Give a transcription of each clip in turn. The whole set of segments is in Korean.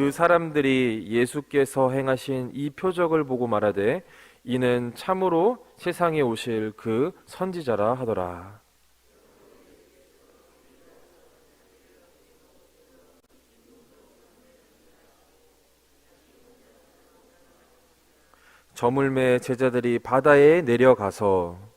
그 사람들이 예수께서 행하신 이 표적을 보고 말하되 이는 참으로 세상에 오실 그 선지자라 하더라. 저물매 제자들이 바다에 내려가서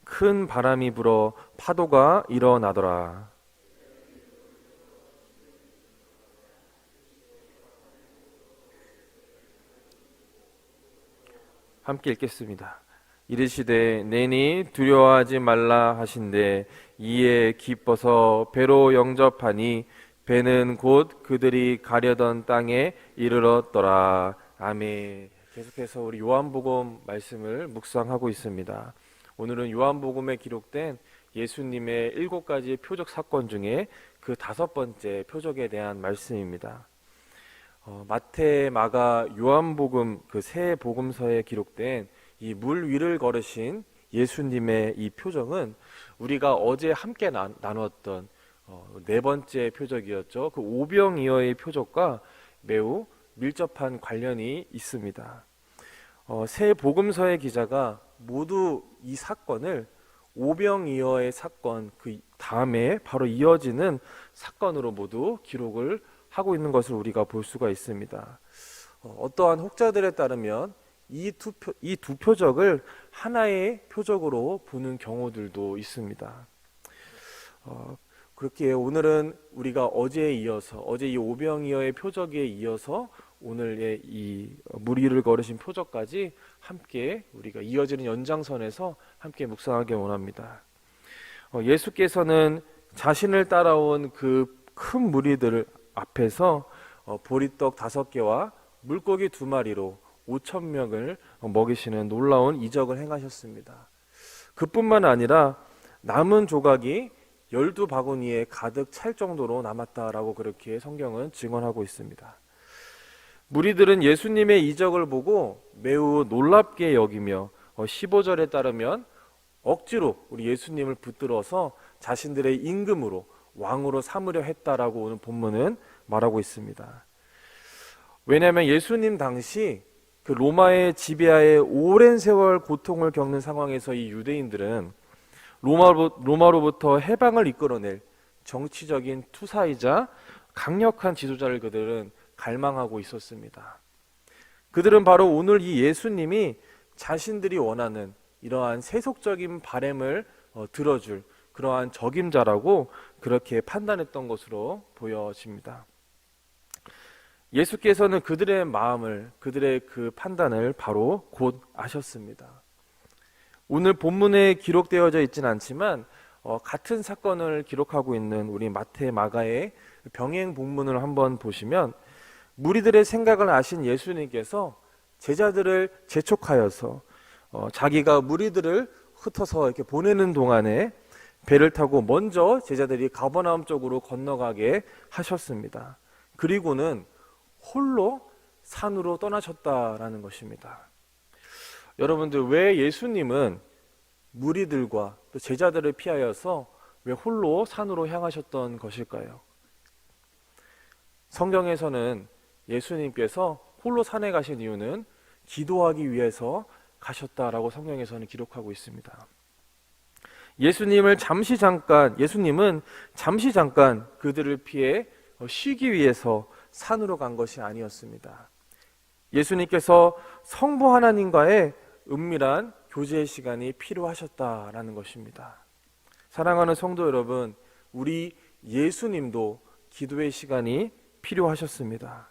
큰 바람이 불어 파도가 일어나더라. 함께 읽겠습니다. 이르시되 내니 두려워하지 말라 하신대 이에 기뻐서 배로 영접하니 배는 곧 그들이 가려던 땅에 이르렀더라. 아멘. 계속해서 우리 요한복음 말씀을 묵상하고 있습니다. 오늘은 요한복음에 기록된 예수님의 7가지 표적 사건 중에 그 5번째 표적에 대한 말씀입니다. 마태, 마가, 요한복음 그 세 복음서에 기록된 이 물 위를 걸으신 예수님의 이 표적은 우리가 어제 함께 나눴던 4번째 표적이었죠. 그 오병이어의 표적과 매우 밀접한 관련이 있습니다. 세 복음서의 기자가 모두 이 사건을 오병이어의 사건 그 다음에 바로 이어지는 사건으로 모두 기록을 하고 있는 것을 우리가 볼 수가 있습니다. 어떠한 혹자들에 따르면 이 두 표적을 하나의 표적으로 보는 경우들도 있습니다. 그렇게 오늘은 우리가 어제에 이어서 어제 이 오병이어의 표적에 이어서 오늘의 이 물 위를 걸으신 표적까지 함께 우리가 이어지는 연장선에서 함께 묵상하기 원합니다. 예수께서는 자신을 따라온 그 큰 무리들 앞에서 보리떡 5개와 물고기 2마리로 5,000명을 먹이시는 놀라운 이적을 행하셨습니다. 그뿐만 아니라 남은 조각이 12바구니에 가득 찰 정도로 남았다라고 그렇게 성경은 증언하고 있습니다. 무리들은 예수님의 이적을 보고 매우 놀랍게 여기며 15절에 따르면 억지로 우리 예수님을 붙들어서 자신들의 임금으로 왕으로 삼으려 했다라고 오늘 본문은 말하고 있습니다. 왜냐하면 예수님 당시 그 로마의 지배하에 오랜 세월 고통을 겪는 상황에서 이 유대인들은 로마로부터 해방을 이끌어낼 정치적인 투사이자 강력한 지도자를 그들은 갈망하고 있었습니다. 그들은 바로 오늘 이 예수님이 자신들이 원하는 이러한 세속적인 바램을 들어줄 그러한 적임자라고 그렇게 판단했던 것으로 보여집니다. 예수께서는 그들의 마음을, 그들의 그 판단을 바로 곧 아셨습니다. 오늘 본문에 기록되어져 있지는 않지만 같은 사건을 기록하고 있는 우리 마태, 마가의 병행 본문을 한번 보시면 무리들의 생각을 아신 예수님께서 제자들을 재촉하여서 자기가 무리들을 흩어서 이렇게 보내는 동안에 배를 타고 먼저 제자들이 가버나움 쪽으로 건너가게 하셨습니다. 그리고는 홀로 산으로 떠나셨다라는 것입니다. 여러분들, 왜 예수님은 무리들과 또 제자들을 피하여서 왜 홀로 산으로 향하셨던 것일까요? 성경에서는 예수님께서 홀로 산에 가신 이유는 기도하기 위해서 가셨다라고 성경에서는 기록하고 있습니다. 예수님은 잠시 잠깐 그들을 피해 쉬기 위해서 산으로 간 것이 아니었습니다. 예수님께서 성부 하나님과의 은밀한 교제의 시간이 필요하셨다라는 것입니다. 사랑하는 성도 여러분, 우리 예수님도 기도의 시간이 필요하셨습니다.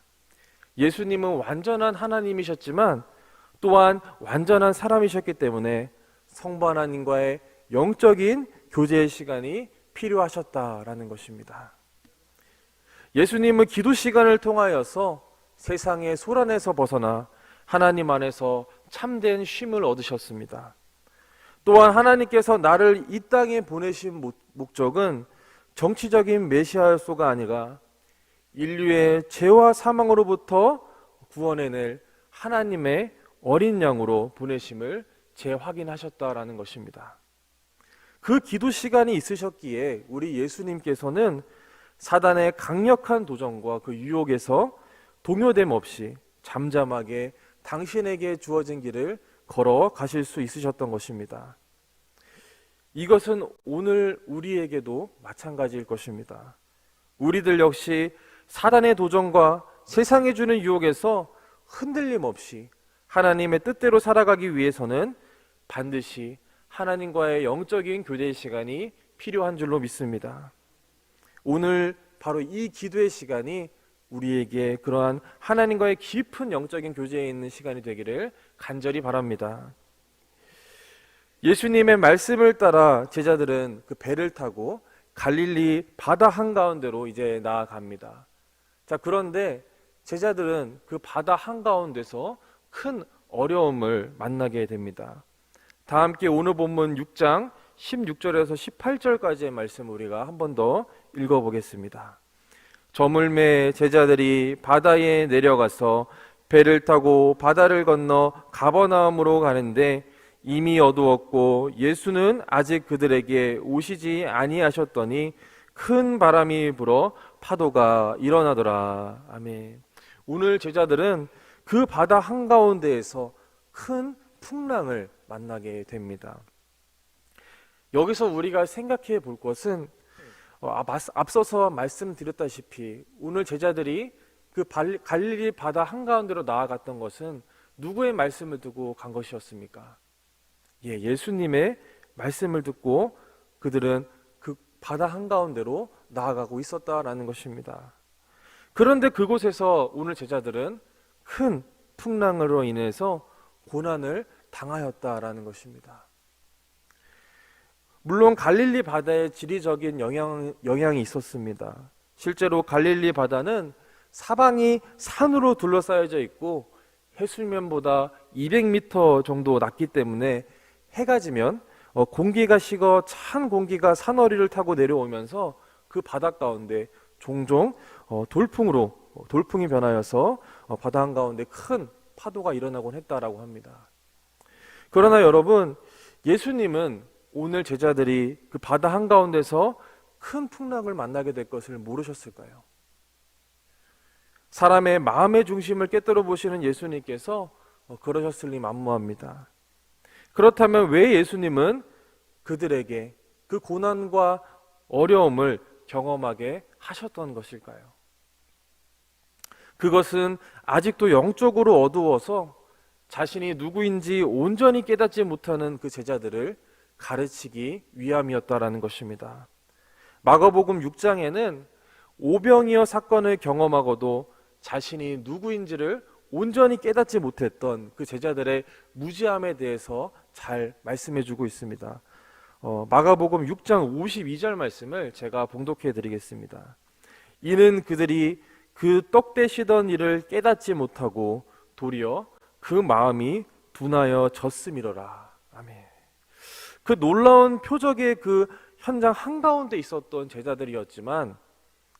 예수님은 완전한 하나님이셨지만 또한 완전한 사람이셨기 때문에 성부 하나님과의 영적인 교제의 시간이 필요하셨다라는 것입니다. 예수님은 기도 시간을 통하여서 세상의 소란에서 벗어나 하나님 안에서 참된 쉼을 얻으셨습니다. 또한 하나님께서 나를 이 땅에 보내신 목적은 정치적인 메시아소가 아니라 인류의 죄와 사망으로부터 구원해낼 하나님의 어린 양으로 보내심을 재확인하셨다라는 것입니다. 그 기도 시간이 있으셨기에 우리 예수님께서는 사단의 강력한 도전과 그 유혹에서 동요됨 없이 잠잠하게 당신에게 주어진 길을 걸어 가실 수 있으셨던 것입니다. 이것은 오늘 우리에게도 마찬가지일 것입니다. 우리들 역시 사단의 도전과 세상이 주는 유혹에서 흔들림 없이 하나님의 뜻대로 살아가기 위해서는 반드시 하나님과의 영적인 교제의 시간이 필요한 줄로 믿습니다. 오늘 바로 이 기도의 시간이 우리에게 그러한 하나님과의 깊은 영적인 교제에 있는 시간이 되기를 간절히 바랍니다. 예수님의 말씀을 따라 제자들은 그 배를 타고 갈릴리 바다 한가운데로 이제 나아갑니다. 자, 그런데 제자들은 그 바다 한가운데서 큰 어려움을 만나게 됩니다. 다 함께 오늘 본문 6장 16절에서 18절까지의 말씀 우리가 한 번 더 읽어보겠습니다. 저물매 제자들이 바다에 내려가서 배를 타고 바다를 건너 가버나움으로 가는데 이미 어두웠고 예수는 아직 그들에게 오시지 아니하셨더니 큰 바람이 불어 파도가 일어나더라. 아멘. 오늘 제자들은 그 바다 한가운데에서 큰 풍랑을 만나게 됩니다. 여기서 우리가 생각해 볼 것은 앞서서 말씀드렸다시피 오늘 제자들이 그 갈릴리 바다 한가운데로 나아갔던 것은 누구의 말씀을 두고 간 것이었습니까? 예수님의 말씀을 듣고 그들은 그 바다 한가운데로 나아가고 있었다라는 것입니다. 그런데 그곳에서 오늘 제자들은 큰 풍랑으로 인해서 고난을 당하였다라는 것입니다. 물론 갈릴리 바다에 지리적인 영향이 있었습니다. 실제로 갈릴리 바다는 사방이 산으로 둘러싸여져 있고 해수면보다 200m 정도 낮기 때문에 해가 지면 공기가 식어 찬 공기가 산허리를 타고 내려오면서 그 바다 가운데 종종 돌풍이 변하여서 바다 한가운데 큰 파도가 일어나곤 했다라고 합니다. 그러나 여러분, 예수님은 오늘 제자들이 그 바다 한가운데서 큰 풍랑을 만나게 될 것을 모르셨을까요? 사람의 마음의 중심을 깨뜨려 보시는 예수님께서 그러셨을 리 만무합니다. 그렇다면 왜 예수님은 그들에게 그 고난과 어려움을 경험하게 하셨던 것일까요? 그것은 아직도 영적으로 어두워서 자신이 누구인지 온전히 깨닫지 못하는 그 제자들을 가르치기 위함이었다라는 것입니다. 마가복음 6장에는 오병이어 사건을 경험하고도 자신이 누구인지를 온전히 깨닫지 못했던 그 제자들의 무지함에 대해서 잘 말씀해주고 있습니다. 마가복음 6장 52절 말씀을 제가 봉독해 드리겠습니다. 이는 그들이 그 떡 대시던 일을 깨닫지 못하고 도리어 그 마음이 둔하여 졌음이로라. 아멘. 그 놀라운 표적의 그 현장 한가운데 있었던 제자들이었지만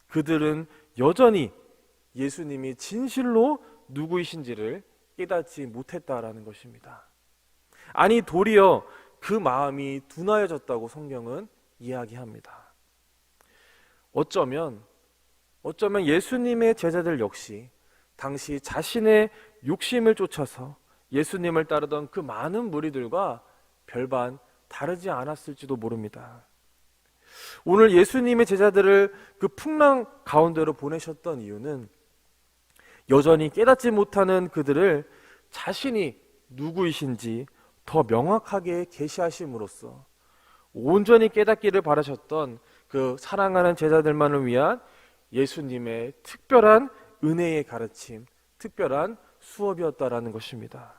그들은 여전히 예수님이 진실로 누구이신지를 깨닫지 못했다라는 것입니다. 아니, 도리어 그 마음이 둔하여졌다고 성경은 이야기합니다. 어쩌면 예수님의 제자들 역시 당시 자신의 욕심을 쫓아서 예수님을 따르던 그 많은 무리들과 별반 다르지 않았을지도 모릅니다. 오늘 예수님의 제자들을 그 풍랑 가운데로 보내셨던 이유는 여전히 깨닫지 못하는 그들을 자신이 누구이신지 더 명확하게 계시하심으로써 온전히 깨닫기를 바라셨던 그 사랑하는 제자들만을 위한 예수님의 특별한 은혜의 가르침, 특별한 수업이었다라는 것입니다.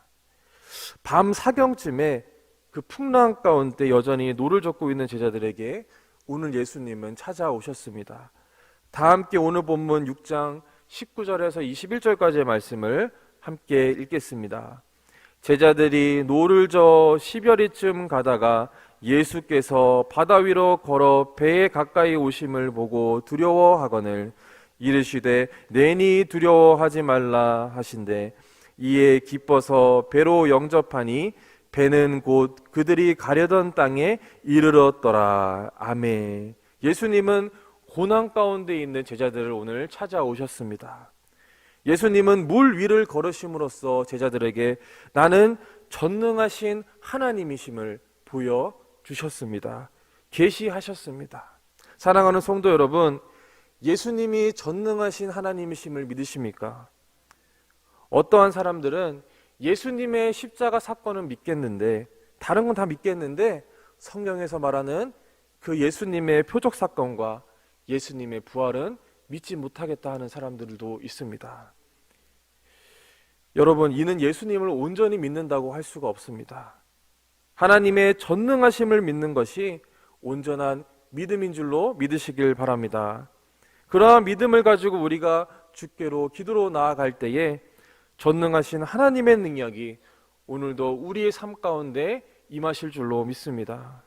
밤 사경쯤에 그 풍랑 가운데 여전히 노를 젓고 있는 제자들에게 오늘 예수님은 찾아오셨습니다. 다 함께 오늘 본문 6장 19절에서 21절까지의 말씀을 함께 읽겠습니다. 제자들이 노를 저 10여리쯤 가다가 예수께서 바다 위로 걸어 배에 가까이 오심을 보고 두려워하거늘 이르시되 내니 두려워하지 말라 하신대 이에 기뻐서 배로 영접하니 배는 곧 그들이 가려던 땅에 이르렀더라. 아멘. 예수님은 고난 가운데 있는 제자들을 오늘 찾아오셨습니다. 예수님은 물 위를 걸으심으로써 제자들에게 나는 전능하신 하나님이심을 보여주셨습니다. 계시하셨습니다. 사랑하는 성도 여러분, 예수님이 전능하신 하나님이심을 믿으십니까? 어떠한 사람들은 예수님의 십자가 사건은 믿겠는데, 다른 건 다 믿겠는데 성경에서 말하는 그 예수님의 표적 사건과 예수님의 부활은 믿지 못하겠다 하는 사람들도 있습니다. 여러분, 이는 예수님을 온전히 믿는다고 할 수가 없습니다. 하나님의 전능하심을 믿는 것이 온전한 믿음인 줄로 믿으시길 바랍니다. 그러한 믿음을 가지고 우리가 주께로 기도로 나아갈 때에 전능하신 하나님의 능력이 오늘도 우리의 삶 가운데 임하실 줄로 믿습니다.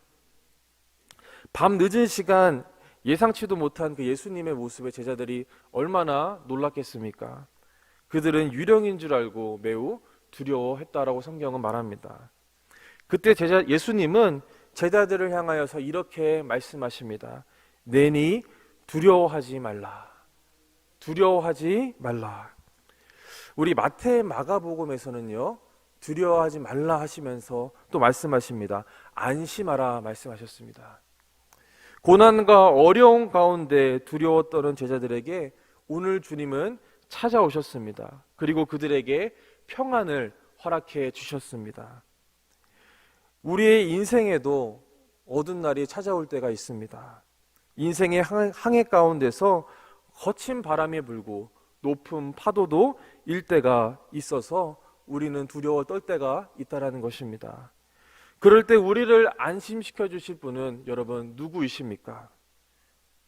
밤 늦은 시간 예상치도 못한 그 예수님의 모습에 제자들이 얼마나 놀랐겠습니까? 그들은 유령인 줄 알고 매우 두려워했다라고 성경은 말합니다. 그때 예수님은 제자들을 향하여서 이렇게 말씀하십니다. 내니 두려워하지 말라. 두려워하지 말라. 우리 마태 마가복음에서는요, 두려워하지 말라 하시면서 또 말씀하십니다. 안심하라 말씀하셨습니다. 고난과 어려움 가운데 두려워 떠는 제자들에게 오늘 주님은 찾아오셨습니다. 그리고 그들에게 평안을 허락해 주셨습니다. 우리의 인생에도 어두운 날이 찾아올 때가 있습니다. 인생의 항해 가운데서 거친 바람이 불고 높은 파도도 일 때가 있어서 우리는 두려워 떨 때가 있다라는 것입니다. 그럴 때 우리를 안심시켜 주실 분은 여러분 누구이십니까?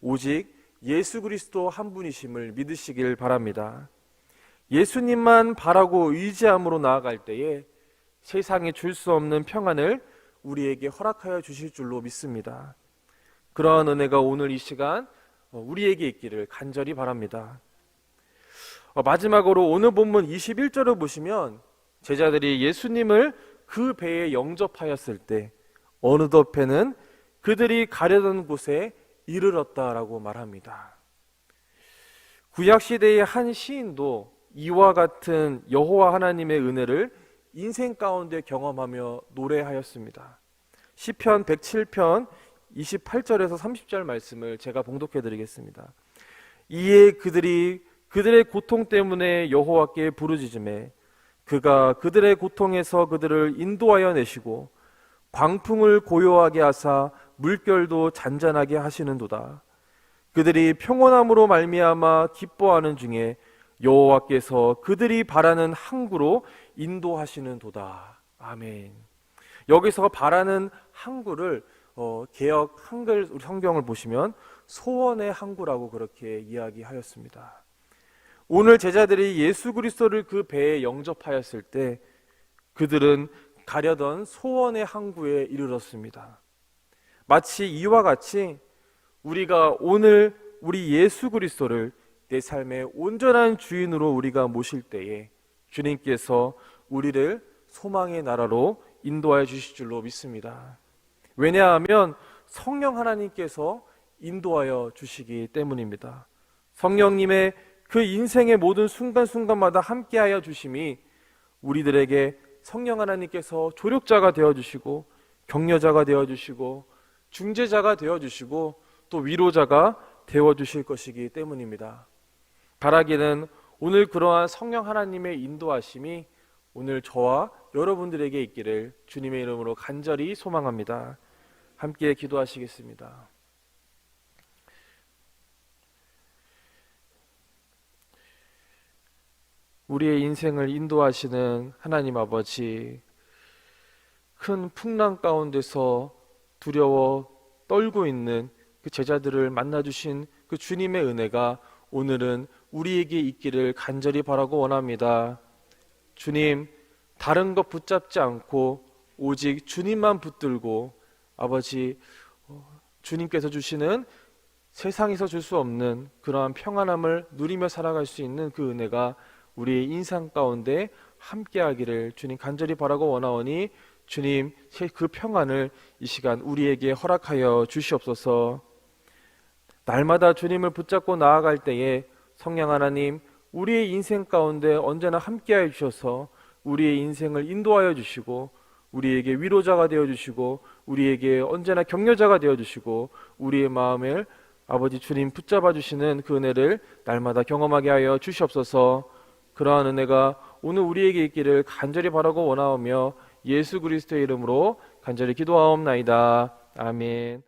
오직 예수 그리스도 한 분이심을 믿으시길 바랍니다. 예수님만 바라고 의지함으로 나아갈 때에 세상이 줄 수 없는 평안을 우리에게 허락하여 주실 줄로 믿습니다. 그러한 은혜가 오늘 이 시간 우리에게 있기를 간절히 바랍니다. 마지막으로 오늘 본문 21절을 보시면 제자들이 예수님을 그 배에 영접하였을 때 어느덧 배는 그들이 가려던 곳에 이르렀다라고 말합니다. 구약시대의 한 시인도 이와 같은 여호와 하나님의 은혜를 인생 가운데 경험하며 노래하였습니다. 시편 107편 28절에서 30절 말씀을 제가 봉독해 드리겠습니다. 이에 그들의 고통 때문에 여호와께 부르짖으매 그가 그들의 고통에서 그들을 인도하여 내시고 광풍을 고요하게 하사 물결도 잔잔하게 하시는도다. 그들이 평온함으로 말미암아 기뻐하는 중에 여호와께서 그들이 바라는 항구로 인도하시는도다. 아멘. 여기서 바라는 항구를 개역 한글 성경을 보시면 소원의 항구라고 그렇게 이야기하였습니다. 오늘 제자들이 예수 그리스도를 그 배에 영접하였을 때 그들은 가려던 소원의 항구에 이르렀습니다. 마치 이와 같이 우리가 오늘 우리 예수 그리스도를 내 삶의 온전한 주인으로 우리가 모실 때에 주님께서 우리를 소망의 나라로 인도하여 주실 줄로 믿습니다. 왜냐하면 성령 하나님께서 인도하여 주시기 때문입니다. 성령님의 그 인생의 모든 순간순간마다 함께하여 주심이 우리들에게 성령 하나님께서 조력자가 되어주시고 격려자가 되어주시고 중재자가 되어주시고 또 위로자가 되어주실 것이기 때문입니다. 바라기는 오늘 그러한 성령 하나님의 인도하심이 오늘 저와 여러분들에게 있기를 주님의 이름으로 간절히 소망합니다. 함께 기도하시겠습니다. 우리의 인생을 인도하시는 하나님 아버지, 큰 풍랑 가운데서 두려워 떨고 있는 그 제자들을 만나주신 그 주님의 은혜가 오늘은 우리에게 있기를 간절히 바라고 원합니다. 주님, 다른 것 붙잡지 않고 오직 주님만 붙들고 아버지, 주님께서 주시는 세상에서 줄 수 없는 그러한 평안함을 누리며 살아갈 수 있는 그 은혜가 우리의 인상 가운데 함께하기를 주님 간절히 바라고 원하오니 주님, 그 평안을 이 시간 우리에게 허락하여 주시옵소서. 날마다 주님을 붙잡고 나아갈 때에 성령 하나님, 우리의 인생 가운데 언제나 함께하여 주셔서 우리의 인생을 인도하여 주시고 우리에게 위로자가 되어 주시고 우리에게 언제나 격려자가 되어 주시고 우리의 마음을 아버지 주님 붙잡아 주시는 그 은혜를 날마다 경험하게 하여 주시옵소서. 그러한 은혜가 오늘 우리에게 있기를 간절히 바라고 원하오며 예수 그리스도의 이름으로 간절히 기도하옵나이다. 아멘.